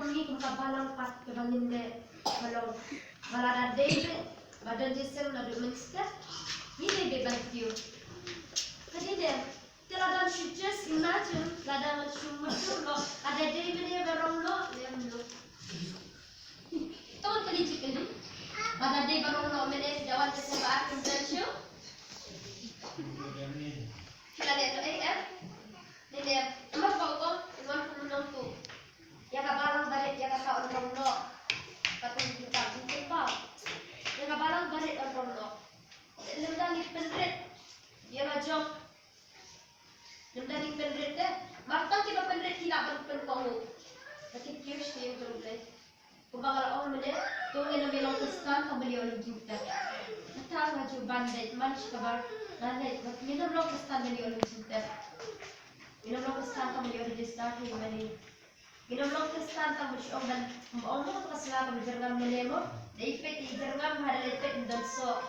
pergi ke kabalang pat ke bangin de balong balada David badan Jason na Minster ini de bantiu tadi de teladan should just imagine ladan shumur lo ada David de barong lo dem lo ton kali cikeli ada de barong lo mene jawan ke sebar convention kita lihat tu ni de amar bawa iwan punong tu ya kabalang balik ya kata orang lo patung kita mungkin bau ya kabalang balik orang lo lemdan ni penret ya majong lemdan ni penret deh martang kita penret tidak penpengongu tapi kius ni yang terulai kubagal orang mana tu yang belong kestan kembali orang juta kita maju bandai manch kabar bandai minum lo kestan kembali orang juta minum lo kestan kembali orang juta ni mana minum lo kestan kamu si orang orang tu keselah kamu jangan melemo, lepas itu jangan ada lepas dan so,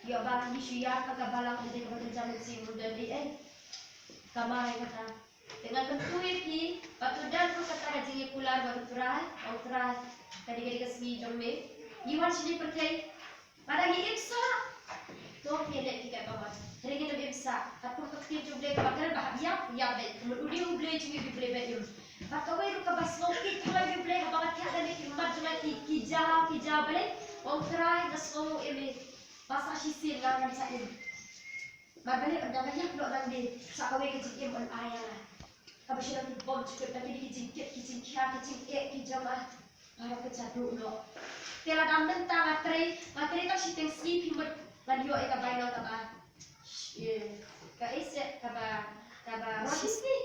ya bang isu ya kakak balang jadi kerja jalan si muda di kamai kata, dengan kentui pi, batu dan tu kata haji pular baru terai, tadi kasih jombe, iwan sini pergi, pada gipsa, tu pilih kita bawa, hari kita gipsa, tapi kecil jombe bakal bahagia, ya baik, kemudian ublay cumi ublay baik. Pakawai ruka baslokit kalau dia boleh abang hati ada ni kimat cuma kija boleh orang try baslok ini pasal sisir lah kan saya. Mabalik ada banyak pula orang di sakawai kecil on ayah lah. Kalau sudah bom cukup tapi kicing kija mah para kecadu lo. Tiada dalam tentang materi tak sih tengsi pimbut radio eka bayar kaba. Kaisek kaba rasis ni.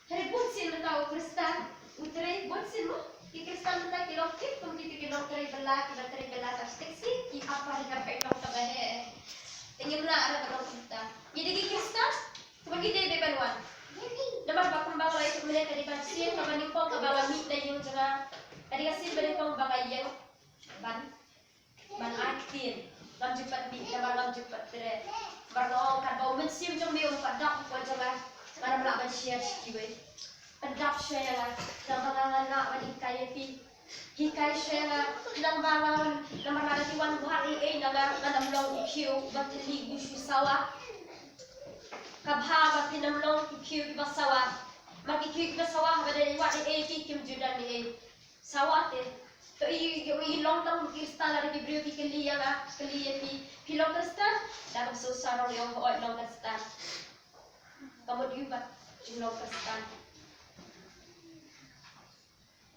Hari bunsin tahu Kristen, uteri bunsin mo. Di Kristen kita kilokip, kemudian kita kilokip bela tas teksi. Di apa dengan pekong tabahe? Tinggal mana ada kalau kita. Jadi di Kristen, sebagai dia bebanuan. Nama bakal bakal itu mereka di kasih, kapan nimpong kapan mit dan yang jangan. Tadi kasih berikong bagai yang ban aktif, lam cepat mit, lam cepat tere. Baru kan bau mensium jom biung padak wajah lah. Mana nak share sikit, pendap share lah, nampak nak manikai pi, hikai share lah, nampak ada tiwan buat nama long ikiu, bateli bushu sawah, kabha batin nama long ikiu di sawah, mak ikiu di sawah pada buat pi kim judan ni sawah te, tu i long tang Kristan ada di beriu keli pi long Kristan, dalam susah orang yang buat long Kristan. Kamu diubat jumlah Kristen.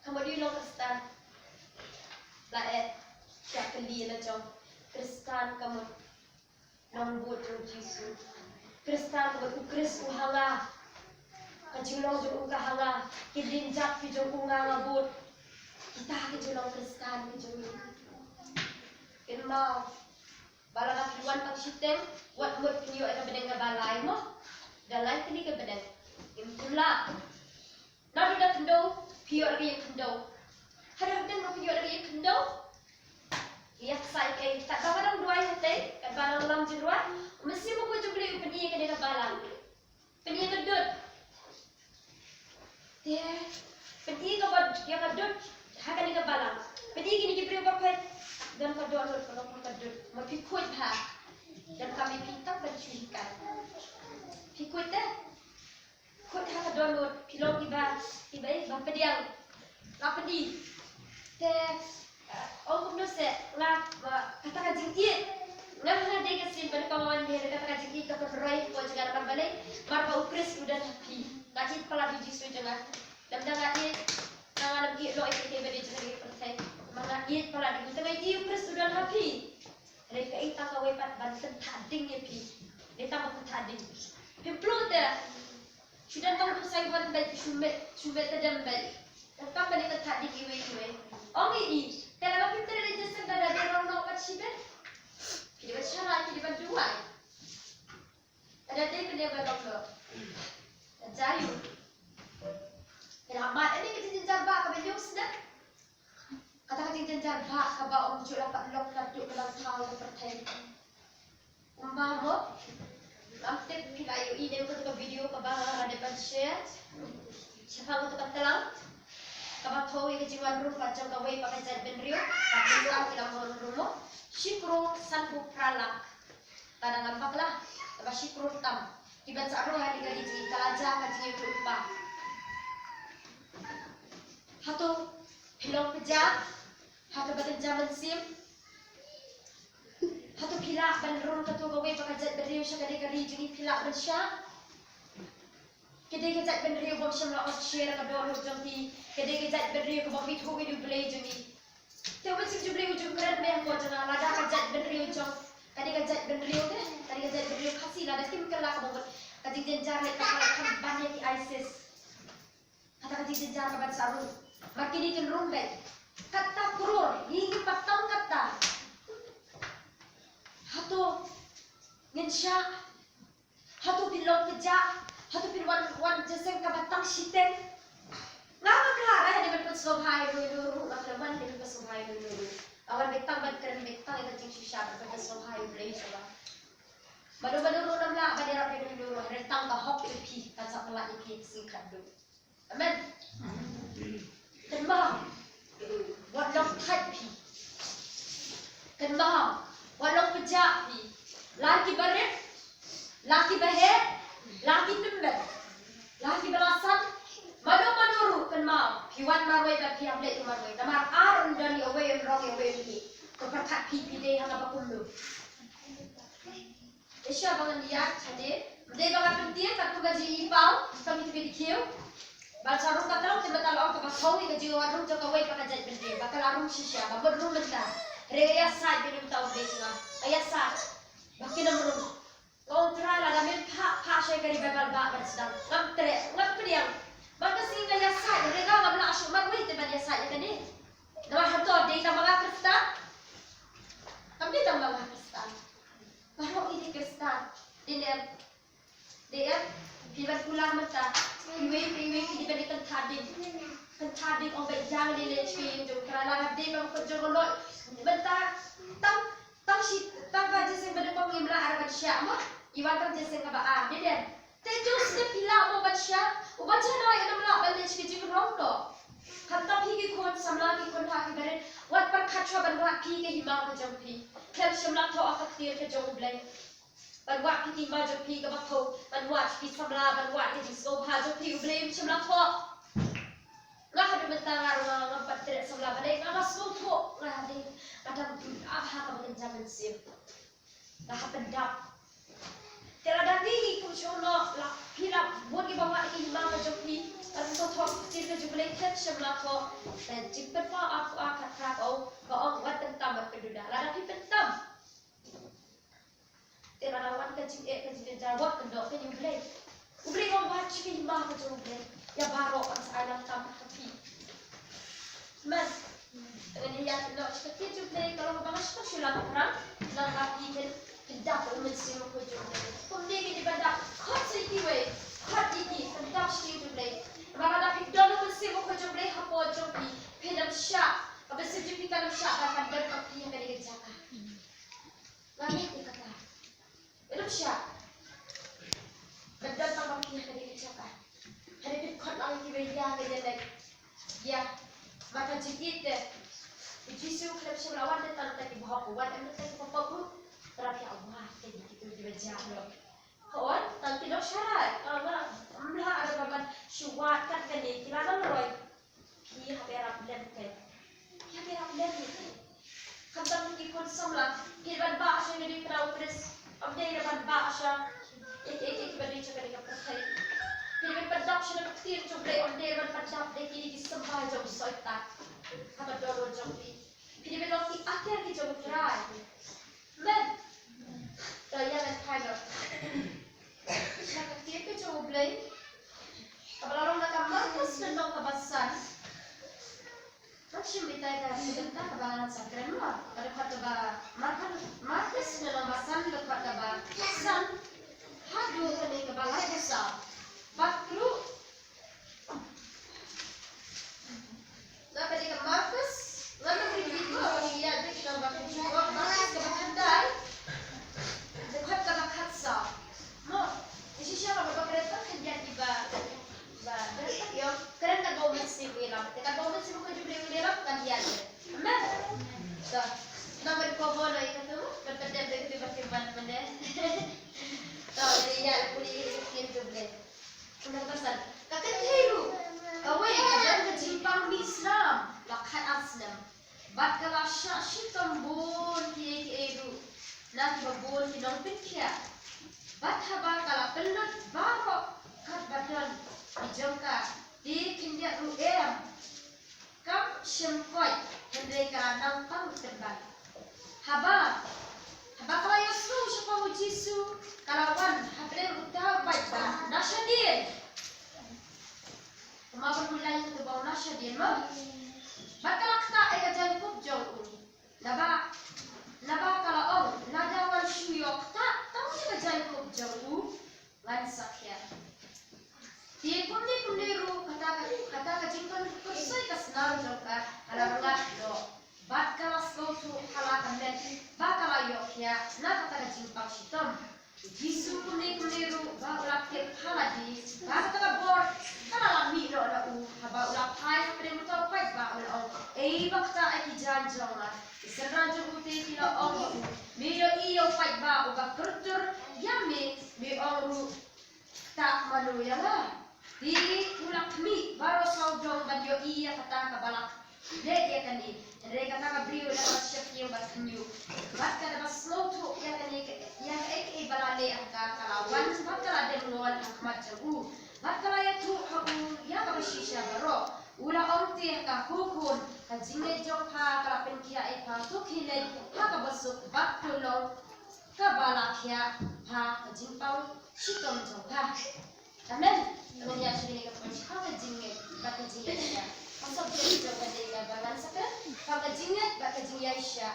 Kamu diulang Kristen. Lae, siapa kali macam Kristen kamu nambut jauh Yesus. Kristen kamu ukris uhanga. Kajulong jauh ukahanga. Kidinjak jauh unga ngabut. Kita kajulong Kristen jauh. Kenal. Balang akiwan tak sistem. Buat buat penyu ada benda balai mo. Dalam ini ke badan, impulah. Nak sudah kendau, piot lagi yang kendau. Ada badan mau piot lagi yang kendau. Ia saya tak tahu orang dua hati, kat balang lam jeruat. Mesti mau kau beli peni yang kena balang, peni yang kedut. Dia, peni yang kedut, hakan yang balang. Peni gini diberi berkat dan kedut kalau kedut, mau pikut ha. Dan kami pintar bercuikan. Ikut dah, ikut hak download, pilot tiba bapa dia, apa di, orang pun se, katakan jengkit, ada kesini pada kawan dia katakan jengkit, kata berai, kau jangan orang balik, marba ukris udah tapi, nanti kalau biji su jangan, dan ini, nangan lagi lo itu dia beri jangan percaya, mana ini kalau di tengah itu ukris udah tapi, mereka itu kawai banten tading ya pi, kita mau tading. Pemplot dah. Sudah tahu tu saya buat baik sumet tajam baik. Tapi balik ke tadi kiwe. Oh ini, kalau kita ada jasa dah ada orang nak macam ni. Kita bercara kita berdua. Ada dia benda berapa? Jayu. Kenapa ini kita jenjabak kebencian sudah? Kata jenjabak kabau orang jual dapat lok kaduk dalam tahu pertanyaan. Umpama Amtip kayu ini untuk video ke bawah ada share. Siapa untuk telang? kabathoy ka jiwan rum pa jang kaway pa kajat benrio kapilang kilang rumo shikro sanbu pralak kadang nampak lah apa shikro tam kiban sa aro hadi ka di kalaja ka ji pa hato hilong peja hato badan jaman sim hato pila ban rum ka to kaway pa kajat benrio sya kadi ji pila ban sya kedai kejat benderi bom semla ot share ka dor jong ti kedai kejat benderi ko bom mit ho ke blay jong ni te wen sik jublay ujung keren me ko jana lada kejat benderi jong kadai kejat benderi de kadai kejat benderi khasi lada kim kala ka bom kadai jenjar le ka kan ban ki isis kata kadai jenjar ka ban saru makini ken rumbe kata kurur hingi patam kata hato ngensha hato bilong kejat hato wan jeseng kabatang shiteng ngapa klara hadi man paslo hai dulu aklaman hadi paslo hai dulu awan betang ban keren betang ita jing shisha ban paslo hai blay soba baru rum la badira pe dulu rentang ka hok pi ka sa pala iki singkat do amen kenma wadong thai pi kenma wadong peja pi laki baret laki bahet laki tembe, laki belasan, madu kan mau, piwan marway dan piam lek marway, tamar arun dari away and wrong away ni, keperkat pipi deh hanga bakundu. Esya bangan dia, jadi, deh bangan penting, tak tu gaji ipau, kami tu bedikiu, balsa rum katau, tiba tal orang kapas kau, gaji orang jauh away pakai jat penting, bakal arum sisya, bakal rum bentar, raya sah beri tahu besok, ayah sah, bakin rum. Kontra la damen pa shay kari babal ba sedang ngam priang maka singa ya sa rega ngam la asu mar wait ba ya sa ya kani nama hato de ta mga kristan kami ta mga kristan baru ini kristan dinem dia bibar pulang mata iwe di balik tading on bejang di lechi jo kala de ba ko jo lo bentar tam shi tam ba jese bade ko ngimla arba syama iwan kan jese ka ba dia tejus de pila mo bacha ubacha na ina mala bal chi ji rong do hatta phi ki khon samla ki khon ha ki bare wat par khatwa ban wa phi ke hima ka jam phi khel samla tho akat tir ke jong blai ban wa phi ki ma jo phi ka ba tho ban wa phi samla ban wa ke ji so pha jo phi blai samla tho nga ha de mata nga nga patre samla bale nga so tho nga ha de kadang abha ka ban jaman sim nga ha pendap tera dati kuchono la pila buat ki bawa ki hima ka jopi at so thok tir ka juble khet shamla ko dan jipet pa aku akat rakau ko ong wat tentam bat peduda la dati pentam tera lawan ka jing ka jing jawab ka do ka juble uble ko wat ki hima ka juble ya baro an sa alam tam happy mas dengan ya no ka juble kalau ka bangas ko sila perang lang apihin tidak bermesra ko juble kumni di banda khat se ki we khat iki tidak shi juble mara da fi dono mesra ko juble hapo jopi pedam sha abe se jupi kan sha ka kan ber papi yang dari jaka ngani ki kata pedam sha bedal ta papi yang dari jaka hari bit khat lang ki we ya ke de ya maka jikite jisu klep sha lawan de tan ta ki bhop wan em ta ki papa terapi Allah jadi gitu dibaca loh. Kawan, tanti lo syarat. Kalau amlah ada baban syuat kan ni kira kan roy. Pi hape raplen kan. Pi hape raplen ni. Kantan ki kon samla. Kirban ba asya ni krau pres. Amde raban ba asya. Ek bani chakari ka pathai. Kirban padap shna ktir chuble amde raban padap de ki disambha jom soita. Kata dolo jompi. Kirban lo ki akhir ki jom try. Men Daya dan kaino. Saka tiap ke joblay. Kabalarong nakamarkas na nung kabasan. Macam kita ada sebentar kabalan sakren mo. Pada pada ba markas na nung basan lepas pada san. Hadu kani kabalay basa. Bakru. Dapat di markas. Lalu beri ko iya de kita bakal jual markas kebakan dekat ke bakatsa mo isi siya ka bakret kan dia di ba berkat yo keren ka go message ko lang ka go Bat kala shitam bon ki edu. Na ki bon ki nong pinkia. Bat haba kala penat baro kat badan dijangka di kindia ruem. Kam shemkoi hendai kala nang pang terbang. Haba kala yasu siapa Jisu kalawan habre utah baca nasyadin. Kemarin mulai itu bau nasyadin mah. Bakal kita akan kup jauh. Naba kalau orang nadawan syuyok tak tahu juga jangan kup jauh lan sakya. Dia kumni ru kata kajingkan kusai kasnam jauh ala rengat do. Bakal sesuatu halakan dan bakal ayoknya na kata kajimpang sitam. Jisu kumni ru bakal kep haladi bakal bor kana lami do na haba ulap hai pada mutau pai ba ul bakta aki janjong la seran jumute kilo ong me iyo pai ba uga kertur yame me ong tak malu ya la di ulap mi baro saudong ban yo iya kata kabalak le ya kani re kata ka brio la chef yo bat nyu bat ka ba slow to ya kani ya ek balale aka kalawan bat kala den ngol hakmat jau bat kala ya tu ya ka shisha baro ula onti ka hukun ka jinge jok ha ka penkia e pa tu khile ha ka basuk bat tulong ka balakhya ha ka jimpau shitom jok ha amen kemudian sini ka pun ha ka jinge ba ka jinge ya pasok tu jok ka dega balan saka ka jinge ba ka jinge ya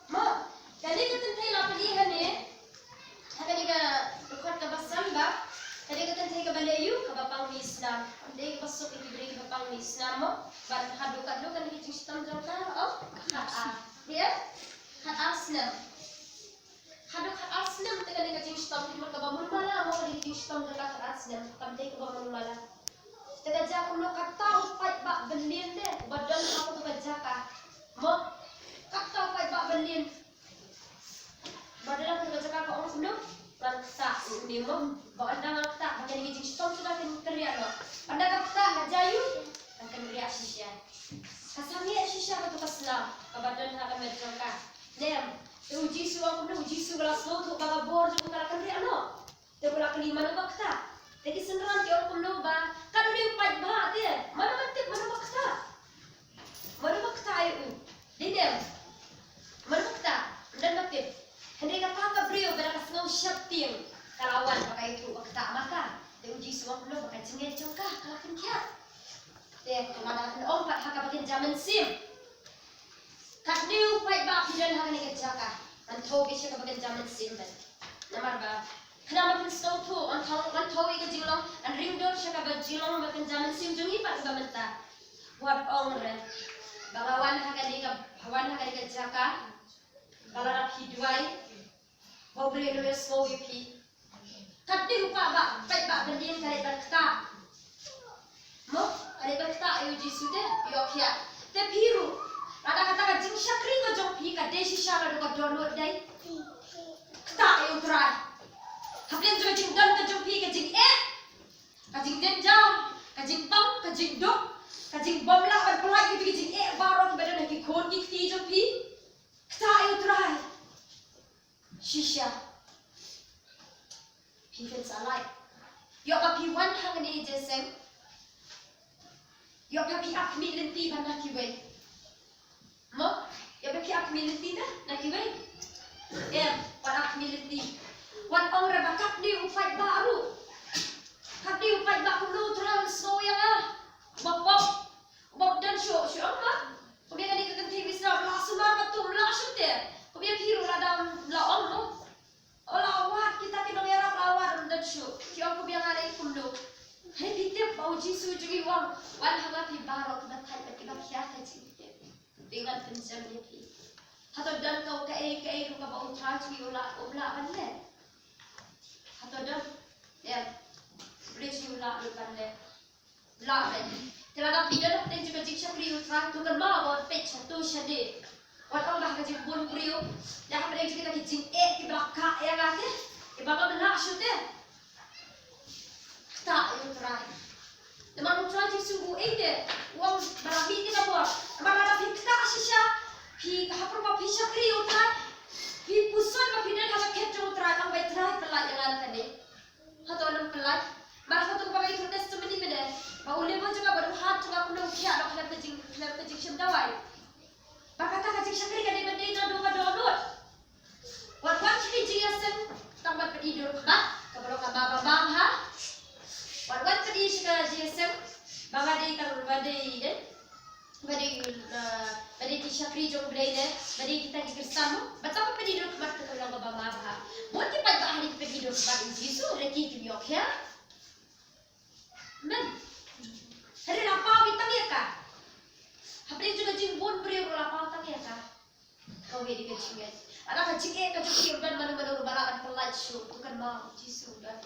ma kali ka tentai la pilihan ni ha ka dega ukhat ka basamba kali ka tentai ka balayu ka bapang Islam dek pasok itu beri bapang Islam mo bar hadukat lo kan hitung sistem jangka oh dia hat aslam haduk hat aslam tekan dengan hitung sistem di mereka bangun malam mau hitung sistem jangka hat aslam kamdek bangun malam tekan jak lo kata upat bak belin deh badan aku tu kajaka mo kata upat bak belin badan aku kajaka kau orang sebelum kan tak ni mo bawa anda tak bagian hitung sistem sudah kerja lo anda kata ngajayu akan riak shisha. Kasangi shisha betul kaslam. Kabadan akan berjangka. Dem. Uji suam pun uji su kelas lo tu kalau bor juga kalau kan riak no. Dia pula kelima no bakta. Jadi seneran dia orang pun ba. Kan dia empat bah dia. Mana mantip mana bakta. Mana bakta ayu. Dem. Mana bakta. Dan mantip. Hendak kata apa beliau berapa senang syapting. Kalawan pakai itu bakta maka. Dia uji suam pun pakai cengeng jangka kalau kan kiat. Deh, kemana orang pat haka bagian zaman sim. Kat new pai ba pidan haka ni kejaka. Antau bisa ke bagian zaman sim ben. Namar ba. Kenapa pun stau tu antau ika jinglong an ring dor syaka ba jinglong bagian zaman sim jungi pat ba menta. Buat ong re. Balawan haka ni ka hawan haka ni kejaka. Balarap hidwai. Bau beri dulu slow yupi. Kat new pa ba pai ba bendin kare berkata. Mo, ada berkata ayu Jisu deh, yokya. Te biru, ada kata jing syakri ko jong pi ka desi syara do ka download dai. Kata ayu try. Hapen jo jing dan ka jong pi ka jing ka jing den jam, ka jing pang, ka jing dok, ka jing bom la bar pelai ki jing baro ki badan ki khon ki ti jong pi. Kata ayu try. Shisha. Pi fen salai. Yo ka pi wan hang ni jeseng. Yo papi ak mi lenti ban nak kiway. Mo, yo papi ak mi lenti dah nak kiway. Wan ak mi lenti. Wan ong ra bakap ni upai baru. Kap ni upai ba kulo terang so yang Bop dan show apa? Kemudian kan kita TV bisa langsung betul langsung deh. Kemudian biru lah dalam laong no. Lawat kita kena merah lawat dan show. Kiong kemudian ada kulo. Hei pitip bau Jisu juga wang wan hanga pi baro kita kai pati ba kiata cipit dengan penjamnya pi hato dan kau ke ko ka bau traji ula banle hato dan ya bridge ula banle la ben telada pidan ten juga jiksha priu tra tu kan ma wa pe chatu shade wa tong dah ka jibun priu ya ha bridge kita ki jing ki blaka ya ga ke e baba bela shute tak yang terakhir. Teman terakhir sungguh ini, uang berabi kita buat. Teman berabi kita sisa Pi hapur pa pi syakri utrai. Pi pusan pa pi dan haba ketro utrai ang bai trai pelat yang ada tadi. Hato anam pelat. Mara hato pa bai tunas tu meni bede. Ba ule ba juga baru hat juga kuno kia dak kelap kejing syam dawai. Ba kata kejing syakri kan di bende na do ka download. Wat wat ciri jiasen tambat pedidur ba. Kabalo ka baba bang ha. Wat wat pedi syakra jiasen. Baba dei kang badai de. Badai ki syakri jong blai de. Badai kita ki bersama. Betapa pedidur kemat ke ulang baba mabha. Buat ki pada hari pedidur kemat Yesus reki ki biok ya. Men. Hari lapau bitang ya ka. Hapri juga jimbun beri lapau tang ya ka. Kau wedi ke jinget. Ada ka jinget ka jukir dan mana-mana balakan pelat syuk bukan mau Yesus dan.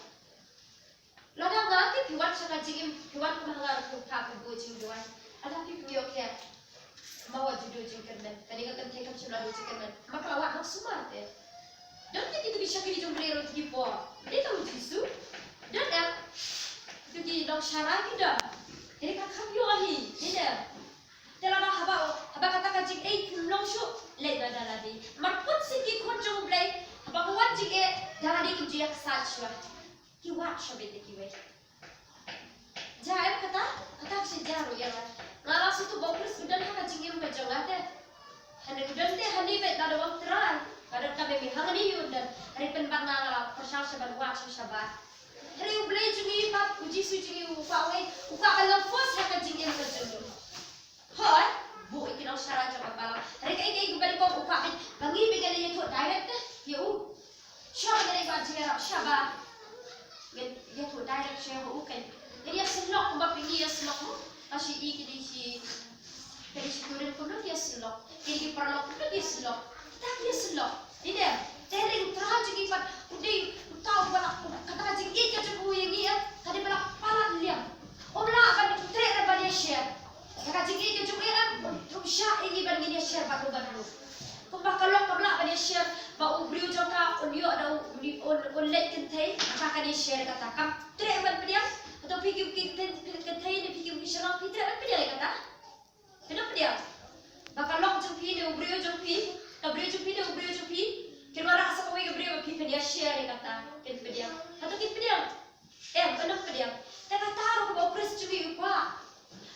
Lada ngati piwat saka jingim piwat kumangar ku ka ku jingduan. Ada pi biok ya. Mau judo jingkermen. Kadi ka kan tekam sula do jingkermen. Maka lawak nak smart ya. Dan kita bisa kini jom beri roti po. Dia tahu Yesus. Dan itu di dok syarah kita. Jadi kan kami ahi, tidak. Dalam haba kata kajing long show leda daladi. Marput sikit konjung blai. Haba kuat jige daladi kijiak sachwa. Kiwat shabete kiwe. Jaya kata sejaru ya lah. Ngalas itu bokus udan kajing yang kajang ada. Hanya udan deh hani bet ada waktu terai. Ada kami mihang ni udan. Hari penbang ngalah persal saban wat saban. Hari ublai jungi pat uji suci upawe kalau fos haka jingin kajeng. Hoi, bu ikinau syara jawab balang. Hari kai gubali ko upawit bangi bigale yeto direct deh. Yau. Syara gale ko jingera syaba. Yeto direct syara uken. Jadi selok mbak pingi ya selok mu. Asyik ikidi si dari kuren kuno dia selok. Kiri perlok kuno dia selok. Tak dia selok. Tidak. Tering tragedi pat udah tahu balak kata kajing ik aja bu yang iya tadi balak palat liam. Omla kan trek ban dia share. Kata kajing ik aja kan rumsha ini ban dia share baru. Kumbak kalok kabla ban dia share ba ubriu joka onyo ada on let kentai maka dia share kata kam trek ban dia atau pikir kentai ni pikir kisah pikir ban dia kata. Kenapa dia? Bakal lok jumpi ni ubriu jumpi, ubriu jumpi. Kira rasa kau yang beri bagi pedia share kata, kita pedia. Atau kita pedia, benar pedia. Tapi taruh kau press juga upah.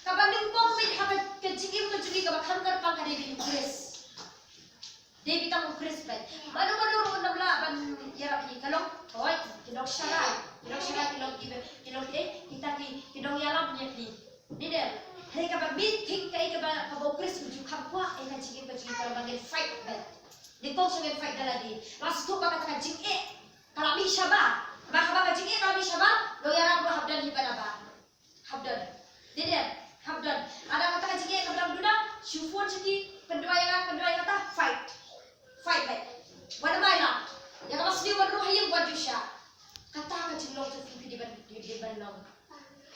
Kapan ni upah mungkin hakat kejigim kapan hamkar pangkat dia press. Dia bilang press baik. Mana orang nak ban yarap ni kalau, oi, kita syarat kita yalam punya ni. Ni dia. Hari kapan meeting kapan kau press ujuk hampa, kejigim kalau bagian fight baik. Di kau sangat fight daladi. Mas tu kata kajing kalau mi syabah, bah kajing kalau mi syabah, lo yaram lo habdan hibaraba. Habdan. Tidak, habdan. Ada kata kajing kalau duduk, syufun segi pendua yang kata fight. Fight baik. Wana mailah. Yang kalau sedih wana rohayam buat jusha. Kata kajing lo tu di ban long.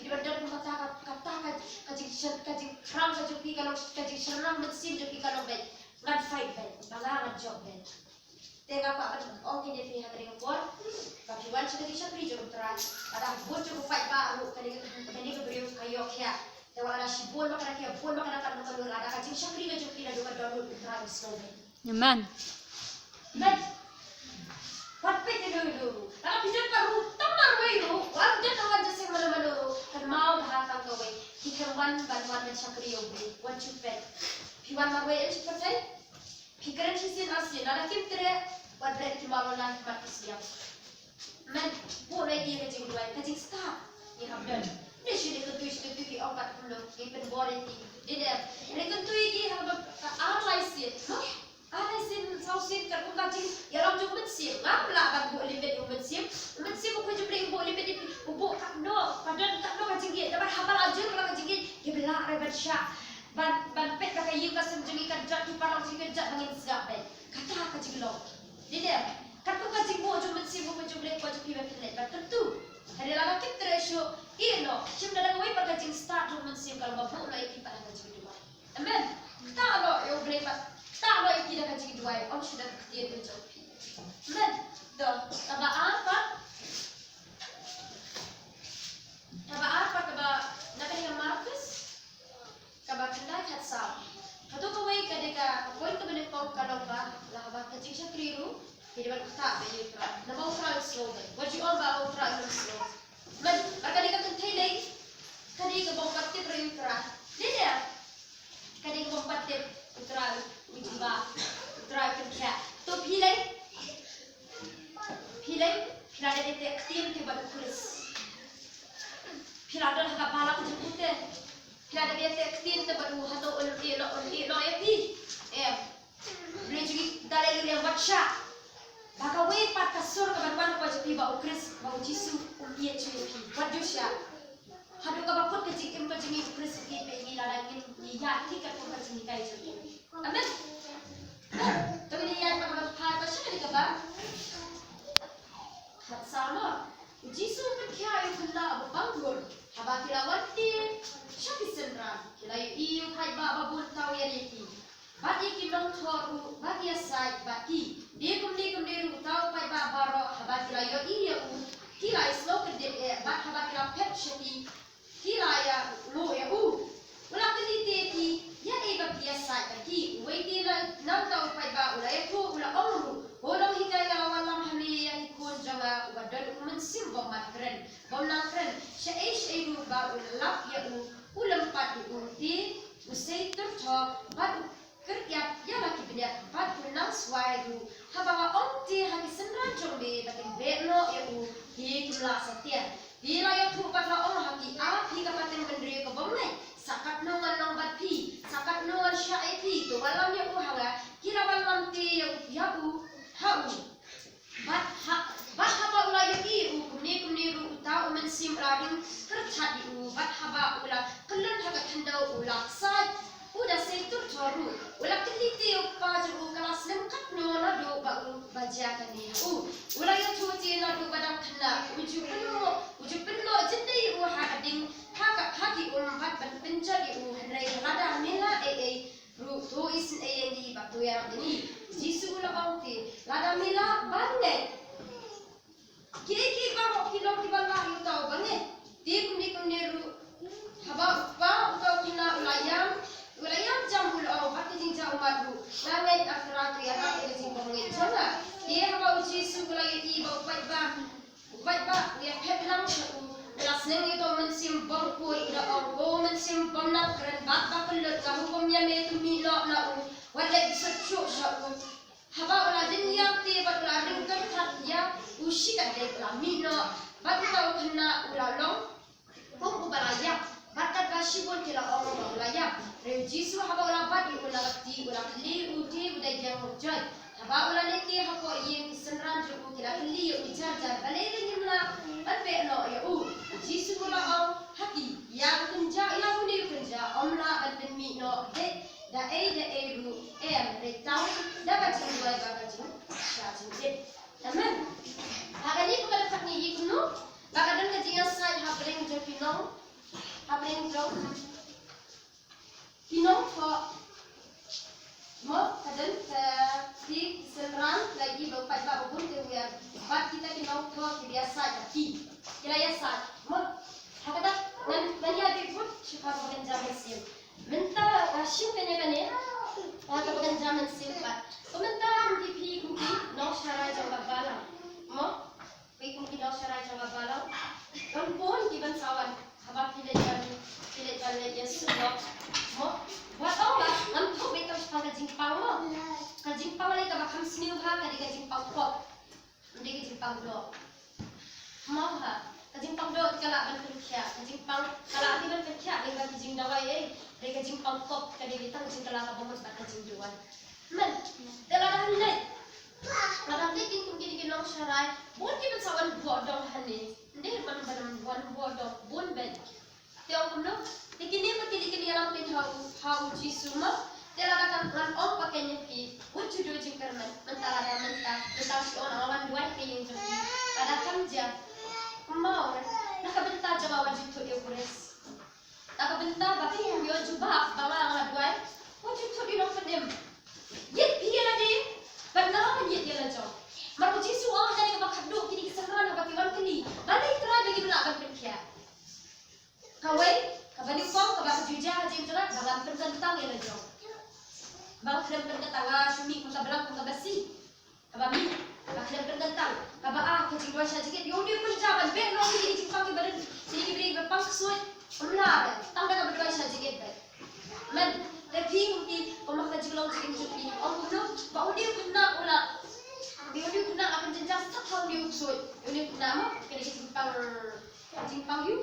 Di ban dong kata kajing ram sajuki kalau kajing seram mesin juki kalau baik. Ngan fight ben, balangan job ben. Tengah apa kan? Oh kini dia pihak dari kuat. Tapi wan sudah bisa beri job terus. Ada buat job fight baru. Kali beri kayok ya. Tengah ada si buat makan kia, buat makan akan makan dulu. Ada kacing syakri ke job kita juga download terus slow ben. Nyaman. Ben. Wat pet dulu. Kalau bisa perlu tamar wei dulu. Wan dia kawan jasa mana dulu. Kan mau datang ke wei. Kita wan bantuan syakri yogi. Wan cepet. Piwan marwai el seperti pikiran sisin asli nada kim tere buat berat kimalu lah mat siap. Men boleh dia kecing dua kecing start ni habdan. Dia sudah ketui ki obat belum ki penborenti. Dia ketui ki habab analysis. Analysis sausin kan kecing ya lam jom mencium. Ngapla kan bu limbet yang mencium. Mencium bukan jom bu limbet di bu tak no padan tak no kecing dia dapat habal aja kalau kecing dia belak rebat syak. Ban pet kata you kasem jungi kerja di parang jungi kerja dengan segap ben. Kata kacing lo. Dia kan kau kacing bo jom mensi bo jom lek bo jom piba pilet. Ban tentu. Hari lama kita resho. Ino. Sim dalam wei par kacing start jom mensi kalau babu lo iki pada kacing dua. Amen. Tak lo yo blek pat. Tak lo iki dah kacing dua. Om sudah ketian tu jom. Amen. Doh. Taba apa? Taba nak yang Marcus? Kabak hendak hat sam. Katu kawai kadeka poin kebenek kecik syakriru, jadi baru tak bayu terang. Nama terang slogan. Wajib on bawa terang slogan. Men, akan dikatakan Thailand, kadi ke bawah patip bayu terang. Dia, kadi ke bawah patip terang ujiba, terang kerja. Tu pilih ada detektif ke baru kulis. Pilih ada harga balak jemputnya. Pilih ada detektif ke baru hatau ulti lo ya pi. Boleh juga dalil yang baca. Baka we pat kasur ke baru wajib pi bau kulis bau jisu uliya cuy pi. Wajib sya. Hadu ka bakut ke jikim ke jimi kulis pi pe ni ladangin ni ya ti ka pun ke jimi kai cuy. Amin. Tapi ni yang pada part baca ni ke ba? Sama. Jisu berkaya kena bangun. Haba kira wati, syaki senran. Kira iu kai baba bun tahu ya leki. Bagi kita thoru, bagi asai bagi. Dia kemudian tahu kai baba ro. Haba kira yo iya u. Kira islo kedep bat haba kira pet syaki. Kira ya lo ya u. Ulah keliti ya bagi asai bagi. Wei na tahu kai baba ulah ya tu ulah omru. Orang hidayah lawan hamil yang ikut jaga badan mensim bomat keren, bomna keren. Syaish ibu bau lap ya ulam padu urti usai terjauh padu kerja ya laki benda padu nang swairu. Habawa omti haki senran jombe batin beno ya hi kumla setia. Bila ya tu pada om haki api kapaten bendri ke bomai. Sakat nongan nombat pi, sakat nongan syai pi tu walam ya hawa kira walam ti ya hau bat haba ulah yaki kumni ru tau mensim rading kercat di bat haba ulah kelun haga tandau ulah sai udah setur toru ulah keliti paju kelas lengkap no nado bau bajakan ni ulah yo tuti nado badam kena uju penuh jendai hading haki bat penjadi henrai lada mila ru to isin di batu yang ini jisu ulah bangti lada mila bangai kiki bang kilo di bawah itu tahu bangai kumni ru haba utau kina ulayam jam ulau hati jinja umatru ngai akhirat ya hati jing bangai jana dia haba jisu ulah di bau baik ba ya peplang Kelas neng itu mensim bangku ida orang mensim bangnak keren bak kelut kamu pemyame tu milo na walai sejuk sabu haba ulah dunia ti bat ulah ringkat kat ya usikat dek ulah milo bat tahu kena ulah long pun ubalaya bakat kasibun kira orang ubalaya rejisu haba ulah bat ulah ti ulah li uti udah jang hujan haba ulah leki hako yang senran juku kira li ujar balai nimla Alpe no ya jisu mula au haki yang kerja yang muni kerja omla alpen mi no da ru de tau da bajing dua bajing syajing de amen hari ini kepada fakni iknu bakadan kejingan sai habring jo pinong ko mo kadan di senran lagi bapak babun dia bat kita pinong ko biasa jadi kira ya sa mo hakada nan ya biput syukur bukan zaman sim menta syukur kene atau bukan zaman sim pat komentar di pi kuki no syara jawa balang mo pi kuki no syara jawa balang kon pun di bansawan haba pile jalan yesus mo buat Allah nam tu betul sepakat jingpang mo kajingpang lagi kabakam sini ha kadi kajingpang kok ndi kajingpang do mau ha kajingpang do kala ban kerja kajingpang kala ati ban kerja dengan kajing dawai dari kajingpang kok kadi ditang jing kala ka bomos tak kajing juan men dalam hanai kadang dia kum gini nong syarai bon ki ban sawan bodong hani ndi ban bon bodong bon ben tiang kum no dikini dikini alam pin hau jisuma Tela kan om pakai nyepi, uju do jingkerman, mentala da mentah si orang awan dua yang jadi. Pada kerja, mau, nak bentar jawa wajib tu dia kures. Tak bentar bagi yang dia jubah, bangla awan dua, wajib tu dia nak pedem. Yet dia lagi, benar yet dia lagi. Maru jisu orang jadi kebak kaduk kini kesenangan bagi orang kini. Balik terai bagi belakang perkia. Kawai, kabani pom, kabak jujah jing jerat, bangla tentang dia lagi. Bang krem pen katawa sumi kun kabelang kun kabasi Kabami, bakal tentang kabaa kucing dua saja kita. Yoni penjabat, bek lo ini kucing pakai badan sini beri berpang suai, ular, tangga kabah dua saja kita. Men, tapi mungkin pemakai jualan kucing jupi, orang kuno, bau dia kena ular, dia kena akan jenjang setahun dia suai, dia kena apa? Kena kucing pang you,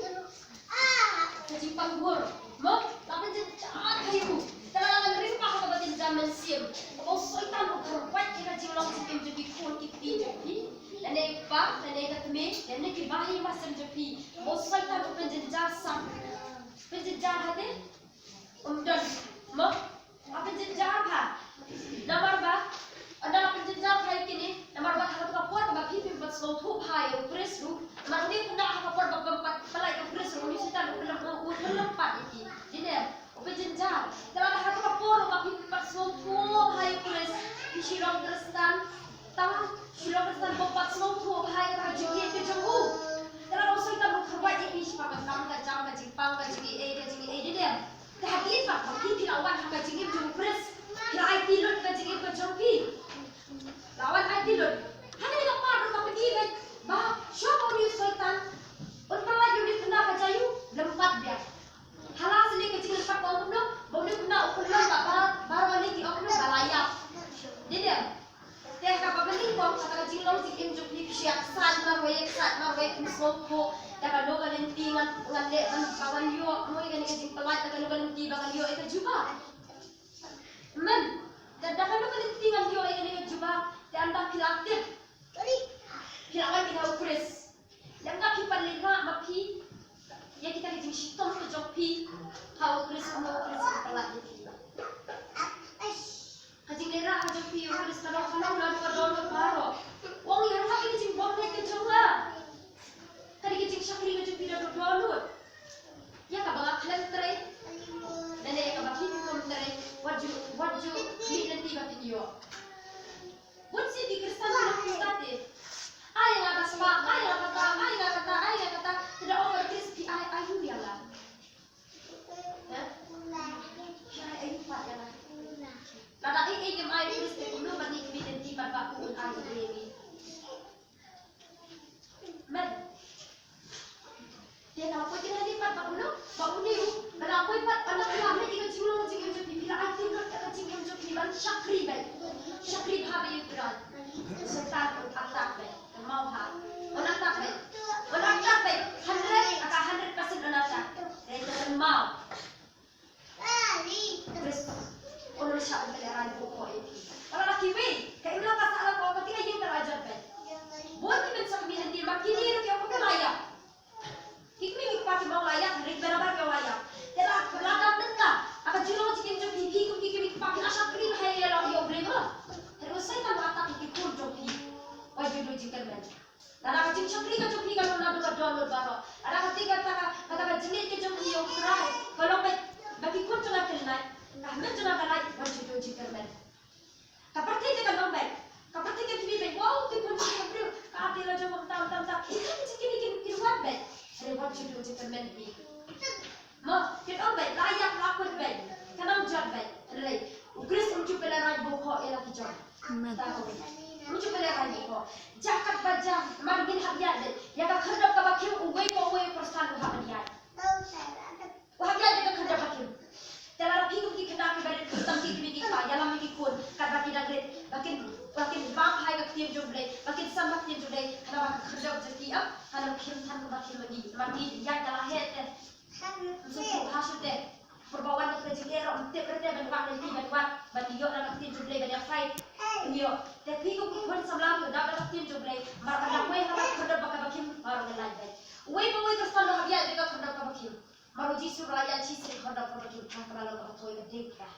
kucing pang bor, mak, akan jenjang kayu. Terlalu ngeri pak kalau batin zaman siam. Kalau sultan berkuat kita jualan kucing jupi pun kipi jupi. Dan apa? Dan ketemu, dan kibahi masam jupi. Kalau sultan berjenjang sam, berjenjang hati. Dan mak, apa jenjang apa? Nomor apa? Ada penjenjang kayak gini. Nomor apa? Kalau kapur apa pipi buat seluruh hai upres ru. Nomor ini pernah kapur berempat pelai upres ru. Ini sultan berempat ini. Jadi penjenjang. Kalau ada kapur apa pipi buat seluruh hai upres. Shilong Kristan, tangan Shilong Kristan berempat seluruh hai kerajaan kejauh. Kalau sultan berkuat ini siapa kang kajang kajipang kajigi jadi dia. Kehadiran pak, tapi lawan kajigi upres. Kira IT lot kajigi kejauh. Lawan IT lot. Hanya dengan paru tapi dia bah siapa ni sultan? Untuk lagi dia kena kajayu lempat dia. Halas ni kecil lempat kau tu, bau dia kena ukur lempat baru ni dia ukur balayak. Dia teh kapal beli kau kata kecil lalu si kim jumpi siap sat marway kumsoko. Dah kalau kau nanti ngan dek bangan yo, mau ikan kecil pelat kalau kau nanti bangan yo itu juga. Men, dah kalau kau nanti ngan yo ikan juga. Dan tak pilaktif, pilakan kita ukres. Yang tak pipan lima, mapi, ya kita kecil sitom ke jopi, kau ukres pelat itu. Kacing lera aja pi ukres kalau lalu download baru. Wong yang tak kecil boleh kecil lah. Tadi kecil syakri kecil pi download. Ya kabang akhlak terai, dan ya kabang hidup terai. Wajju ni nanti batin yo. Buat sih di Kristen dalam kita ayah kata sebab ayah kata tidak orang Kristi ayah dia lah. Ayah pak ya lah. Nada ini kem ayah Kristi kumno bani kebiden tiba baku ayah ini. Men, dia kalau kau tidak lipat baku ni, kalau kau lipat anak lama jika cium bila ayah tidak kata cium ban syakri baik. Syakri bahagia berat. Serta atak baik. Mau ha. Orang atak baik. 100 akan 100% orang atak. Dan mau. Terus orang syak belajar pokok ini. Kalau laki we, kayak ulang kata alam kau ketika yang terajar baik. Buat kita sambil nanti makin ni kita pun layak. Hikmi pasti mau layak, rik berabar kau layak. Telah berladam tentang akan jual cikin joki hikmi pakai syakri bahaya lah yo brema. Terus saya tak atak ikut joki. Wajib diujikan man. Ada kecil syakri ke joki kalau nak download baru. Ada ketika kata jengit ke joki yo kerai. Kalau bagi kun jangan kenal. Kahmen jangan kenal wajib diujikan man. Kaparti dia kan baik. Kaparti dia tibi baik. Wow, tu kun jangan beri. Kapi lah jom tam. Ikan cikin buat baik. Ada wajib diujikan man ni. Mau kita baik layak lakon baik. Kanam jad baik. Rai. Ukris menuju pelaran bokok ialah kijau. Tahu. Menuju pelaran bokok. Jakat baca margin habiat deh. Yang kau kerja kau bakim uwe persan kau habiat. Habiat dia kerja bakim. Dalam rapi kau kita kembali tentang kita pak. Yang lama kita kat baki dagret. Bakin bang hai kau tiap job leh. Bakin sambak tiap job leh. Karena bakin kerja jadi up. Karena bakin tan kau bakim lagi. Margin yang dalam head deh. Masuk hasil deh. Perbawaan ke jengero untuk kerja bantuan nanti bantuan bandiyo dalam tim jublay banyak fight iyo tapi kau pun sebelum tu dalam tim jublay marah nak kau yang kerja pakai bakim baru ngelai baik kau bawa ke stand dah biar juga kerja pakai bakim baru jisu raya jisu kerja pakai bakim tak terlalu kau tahu yang dia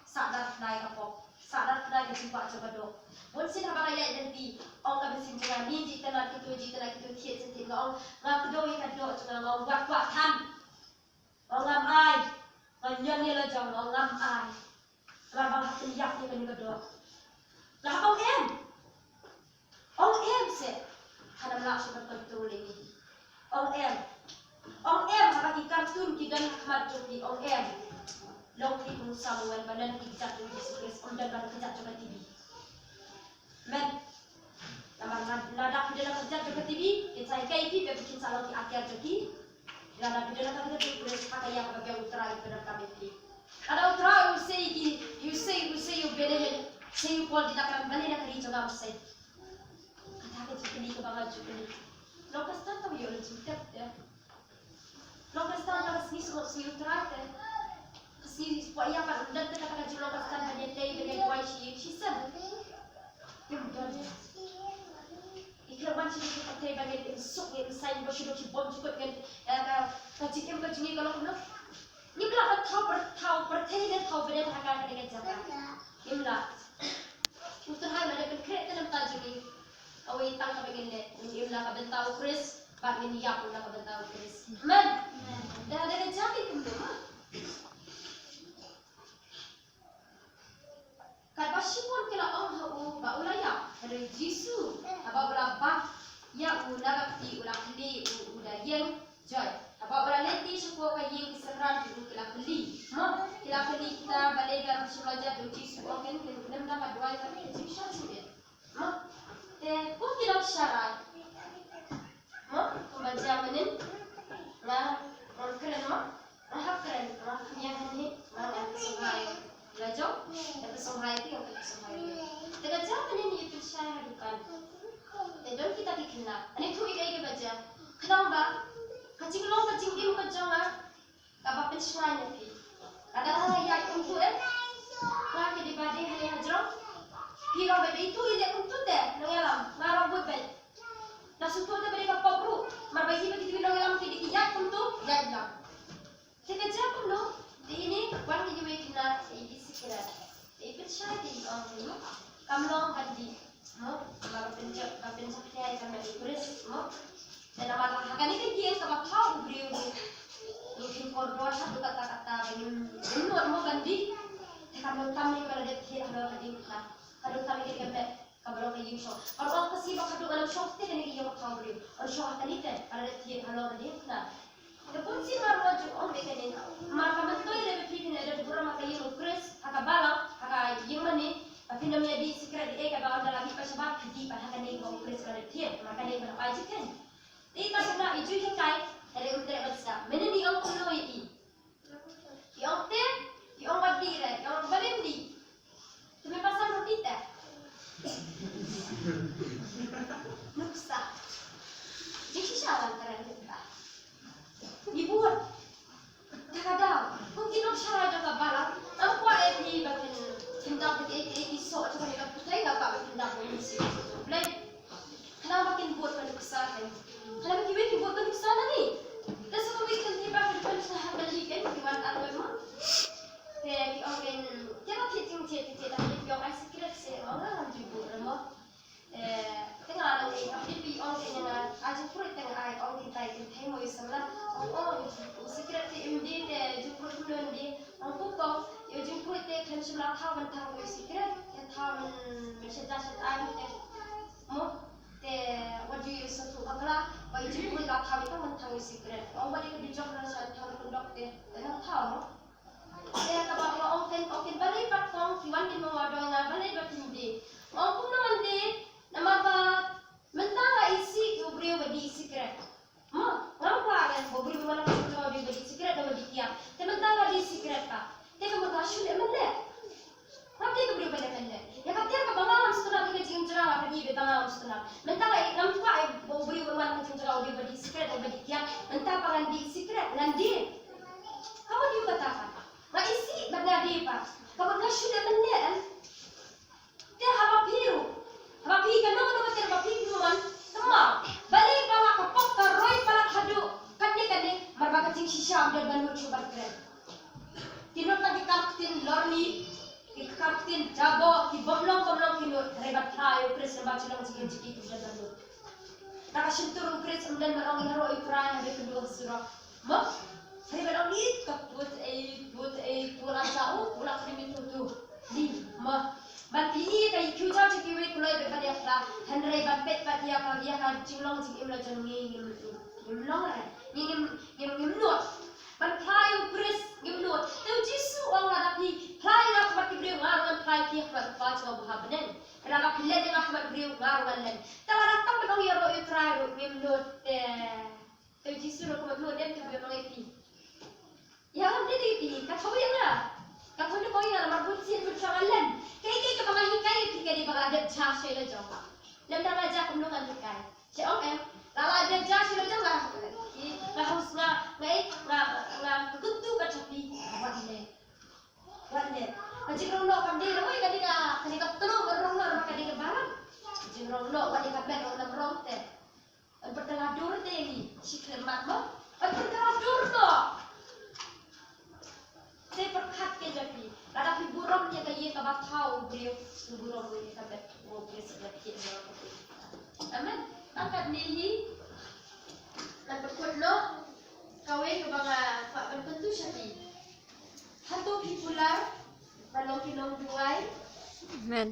sadar naik apa jumpa coba dok pun sih apa raya nanti orang kau bersih jangan ni jika nak kita tiap setiap orang ngak kedua yang kedua jangan ngau buat tham orang ai, orang ni lah jauh orang ai, orang hati yak ni kan kedua. Lah orang em se, kadang langsung berkontrol ini. Orang em apa kartun kita ni khmat joki orang em, long ti pun Samuel badan kita jatuh di sekitar, orang dah kerja coba TV. Men, nada pidana kerja ke TV, kita kayak ini, bikin salon di akhir jadi, nada pidana kerja di kulit pakai yang bagian utara itu dalam kami. Ada utara, you say you belain, say you call di dalam mana nak kerja juga usai. Kata kita cukuni ke bawah cukuni. Lokas tak tahu yo cukap ya. Lokas tak tahu sini si utara tu. Si supaya apa? Dan kita kata jual lokas tak hanya day dengan kuai she said. Yang betul. Ikhlas macam ni kita try bagi insuk yang sign bosyo si bom cukup kan kacikim kacungi kalau kena ni pula tahu percaya dan tahu benar akan dengan siapa ni pula untuk hal ada konkret dalam tajuk ni awak tang kau ingin le ni pula kau tahu Chris bab ni ya pula kau tahu Chris man dah ada jadi tu kat basyipun kala hau ba ulaya dari Jisu aba berapa ya ulah ti ulah kli udah yang joy aba ulah leti suko ka yang seran tu kala kli mo kala kli kita balegar sulaja tu Jisu oken nem dah dua kali Jisu sih mo te pun kila syarat mo pembaca menin nah keren mo nah keren yang ini nah sungai Rajo, dapat sungai itu yang kita sungai. Dengan cara ini itu saya hadukan. Dan kita dikenal. Ini tu ikai baca. Kenapa? Kacing long kacing im kajonga. Kapa pensuai nanti. Kadang-kadang ya untuk Lagi di badi hari hajro. Piro beda itu ide untuk deh. Nongelam. Ngarang buat. Nasutu deh beri kapal bro. Marbagi begitu nongelam tidak kiyak untuk ya bilang. Kita jawab no. Di ini orang yang kena sekira. Ikut syarat di orang ini. Kamlong hadi, mo. Kalau pencak kita akan menikuris, mo. Dan apa akan ini dia sebab tahu beliau ni. Mungkin korban satu kata-kata dengan benar mo bandi. Kalau kami kalau dia tidak ada lagi nak. Kalau kami kita kembali kalau kita yung show. Kalau orang kasih bakal dalam show kita ni yang tahu beliau. Orang show akan itu kalau dia tidak kalau dia nak. Kapun si marwa jo on bekanin marka matoy le bepipin ada burama kayo Chris haka balang haka yimani apinam ya di secret di ka ba lagi pa sabab di pa haka ni ko Chris ka tiet marka ni ba ai chicken di ta sana iju hikai ele utre batsa menen di ang kuno yi yang te yang wadi le yang balindi tumi pasang roti ta nuksa jadi siapa antara kita dibuat kadang mungkin orang syarah juga barat apa ini bagian tindak ini sok cuma kita putai nggak pak tindak ini sih boleh kenapa makin buat penulisan kenapa kita buat penulisan nih dan semua bikin tiba penulisan beli kan gimana atau memang kayak di orang tiap tiap tapi di orang sekiranya sih orang juga rumah tengah lagi di orang yang aja pun tengah ay orang kita itu temu isamlah secret MD te jumpa dulu di aku kau yo jumpa te kan sudah tahu tahu secret ya tahu mencetak ada te mo te what do you say to agla wajib jumpa dah tahu itu tahu secret orang balik di job rasa tahu produk te dah tahu te kalau orang balik patong kiwan di mau ada nggak balik bertindi orang pun nanti nama apa mentara isi ubrio badi secret mo ngapa kan ubrio mana kalau di badi secret dan badi tiap tementara di secret ka teka mo kasul emle tapi itu ubrio badi emle ya katia ka bangalam setelah kita jing jera ka di bangalam setelah mentara nampa ubrio mana jing jera di badi secret dan badi tiap mentara pangan di secret nanti kamu dia katakan na isi bernadi pa kamu kasul emle dia apa biru Rapi kan nama ter rapi kuman semua balik bawa kapok teroi palat hadu kan marba kacing sisa dan banur coba keren tinot lagi kapten lorni kapten jabo ki bomlong tinot rebat tayo pres rebat silang cikin ciki dan banur nakasintur pres dan barang hero ikran ada kedua surah mo rebat oni kaput pulang jauh pulang krimin tutu di mo Bati kay kuja ciki wei kulai beban ya kla Henry bapet bat ya kla dia kan cilong ciki imla jongi ngimlong ra ngimnot ban playu pres ngimnot teu jisu orang ada pi playu nak bat kibre ngar ban playu ki bat pa cho bahabnen kala ka pille de nak bat beriu ngaruan len. Tawa datang menong ya ro ikra ro memnut tu jisu ro memnut dem tu memang epi. Ya am dia epi, kat hawi ya. Kat hawi ko ya marbut sin bercangalan. Kai ke mga hikay tika di baga adat cha sila jonga. Lem dah raja kumno kan hikay. Si om lala adat cha sila jonga. Lahus nga keguntu kat chapi Wanne. Kajing rong no kam dia oi kadika telo rong no kadika barang. Kajing rong no kadika ben rong rong te. An berteladur te ni. Sikle mat mo. An berteladur to. Te perkat ke japi. Lada pi burom nya kaye ka bathau brio burom we ka bet wo ke sebab ke no. Amen. Angkat ni lan berkut no kawe ke banga fa pentu syapi. Hatu pipular balong kilong duai. Amen.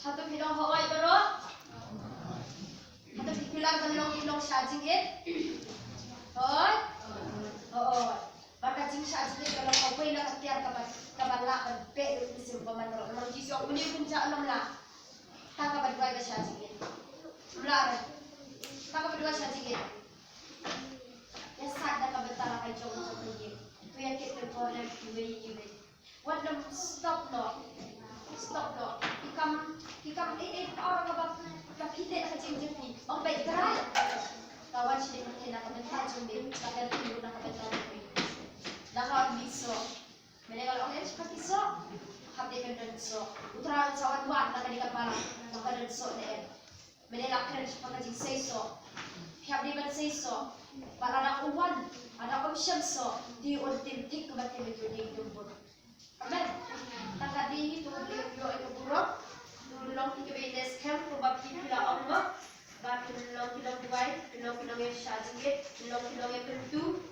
Hatu kilong hoai bero. Hatu pipular balong kilong syajingit. Hoi. Hoi. Maka jing syajingit kalau kau pay na katiar kabala pe isim pamano. Nang jisok muni punca enam la. Taka badwai ba syajingit. Mlar. Taka badwai syajingit. Ya sadda kabatala kay jong ni. Yang kita boleh iwe. What them stop no. Ikam orang apa kapite ka jing ni. Ang baik terai. Kawan sini mungkin nak mental jumbi. Akan tidur nak mental jumbi. Nak biso. Mereka orang yang seperti so. Hati kendan so. Utrawan sawan wan nak di kepala. Maka dan so ne. Mereka keren seperti jing say so. Siap di ban say so. Para ada uwan, ada option so di ultim tik kebatin itu di dumbur. Amen. Tangkat di itu itu buruk. Long kita beres camp probab kita Allah. Bab long kita buai, long kita yang syajit, long kita yang tentu.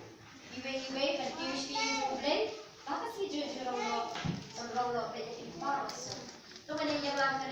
Iwe kan tiusi ulai. Apa sih jujur orang lo banyak paras. Tu mana yang lang